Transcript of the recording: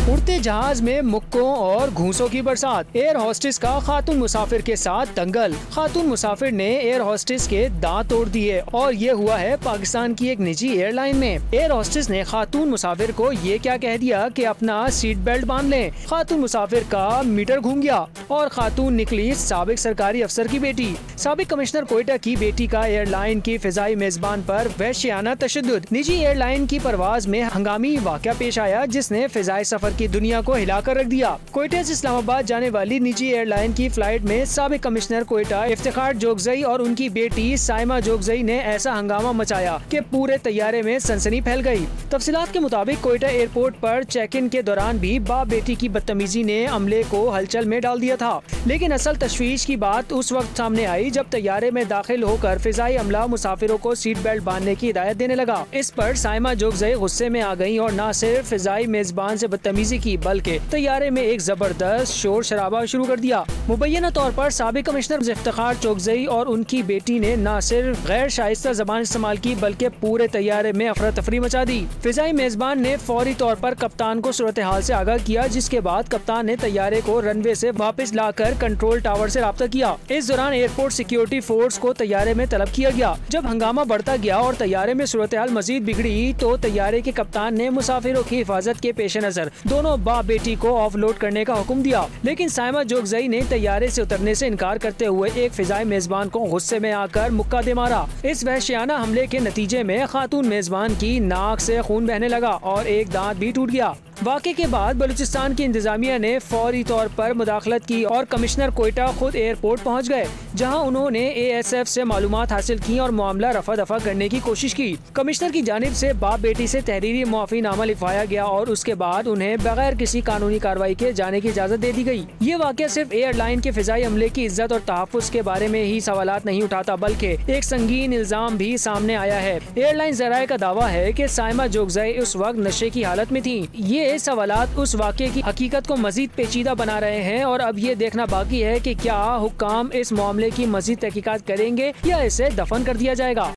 उड़ते जहाज में मुक्कों और घूंसों की बरसात। एयर होस्टेस का खातून मुसाफिर के साथ दंगल। खातून मुसाफिर ने एयर होस्टेस के दांत तोड़ दिए और ये हुआ है पाकिस्तान की एक निजी एयरलाइन में। एयर होस्टेस ने खातून मुसाफिर को ये क्या कह दिया कि अपना सीट बेल्ट बांध लें। खातून मुसाफिर का मीटर घूम गया और खातून निकली साबिक सरकारी अफसर की बेटी। साबिक कमिश्नर कोयटा की बेटी का एयरलाइन की फिजाई मेजबान पर वहशियाना तशद्दुद। निजी एयरलाइन की परवाज में हंगामी वाकया पेश आया जिसने फिजाई सफर की दुनिया को हिलाकर रख दिया। कोयटा से इस्लामाबाद जाने वाली निजी एयरलाइन की फ्लाइट में साबिक कमिश्नर कोयटा इफ्तिखार जोगजई और उनकी बेटी साइमा जोगजई ने ऐसा हंगामा मचाया कि पूरे तैयारे में सनसनी फैल गई। तफसीलात के मुताबिक कोयटा एयरपोर्ट पर चेक इन के दौरान भी बाप बेटी की बदतमीजी ने अमले को हलचल में डाल दिया था। लेकिन असल तशवीश की बात उस वक्त सामने आई जब तैयारे में दाखिल होकर फिजाई अमला मुसाफिरों को सीट बेल्ट बांधने की हिदायत देने लगा। इस पर साइमा जोगजई गुस्से में आ गयी और न सिर्फ फिजाई मेजबान से बदतमीजी की बल्कि तैयारे में एक जबरदस्त शोर शराबा शुरू कर दिया। मुबैना तौर पर साबिक कमिश्नर इफ्तिखार जोगजई और उनकी बेटी ने न सिर्फ गैर शाइस्ता जबान इस्तेमाल की बल्कि पूरे तैयारे में अफरा तफरी मचा दी। फिजाई मेजबान ने फौरी तौर पर कप्तान को सूरत हाल से आगाह किया, जिसके बाद कप्तान ने तैयारे को रनवे से वापस लाकर कंट्रोल टावर से राब्ता किया। इस दौरान एयरपोर्ट सिक्योरिटी फोर्स को तैयारे में तलब किया गया। जब हंगामा बढ़ता गया और तैयारे में सूरत हाल मजीद बिगड़ी तो तैयारे के कप्तान ने मुसाफिरों की हिफाजत के पेश नजर दोनों बाप बेटी को ऑफलोड करने का हुक्म दिया। लेकिन साइमा जोगजई ने तैयारे से उतरने से इनकार करते हुए एक फिजाई मेजबान को गुस्से में आकर मुक्का दे मारा। इस वहशियाना हमले के नतीजे में खातून मेजबान की नाक से खून बहने लगा और एक दांत भी टूट गया। वाक़े के बाद बलूचिस्तान की इंतजामिया ने फौरी तौर पर मुदाखलत की और कमिश्नर कोयटा खुद एयरपोर्ट पहुंच गए, जहां उन्होंने ASF से मालूमात हासिल की और मामला रफा दफा करने की कोशिश की। कमिश्नर की जानिब से बाप बेटी से तहरीरी मुआफीनामा लिखवाया गया और उसके बाद उन्हें बगैर किसी कानूनी कार्रवाई के जाने की इजाजत दे दी गई। ये वाक़या सिर्फ एयरलाइन के फिजाई अमले की इज्जत और तहफ़्फ़ुज़ के बारे में ही सवालात नहीं उठाता बल्कि एक संगीन इल्जाम भी सामने आया है। एयरलाइन ज़राए का दावा है कि साइमा जोगजई उस वक्त नशे की हालत में थी। ये सवालात उस वाक़े की हकीकत को मजीद पेचीदा बना रहे हैं और अब ये देखना बाकी है कि क्या हुक्काम इस मामले की मजीद तहकीकात करेंगे या इसे दफन कर दिया जाएगा।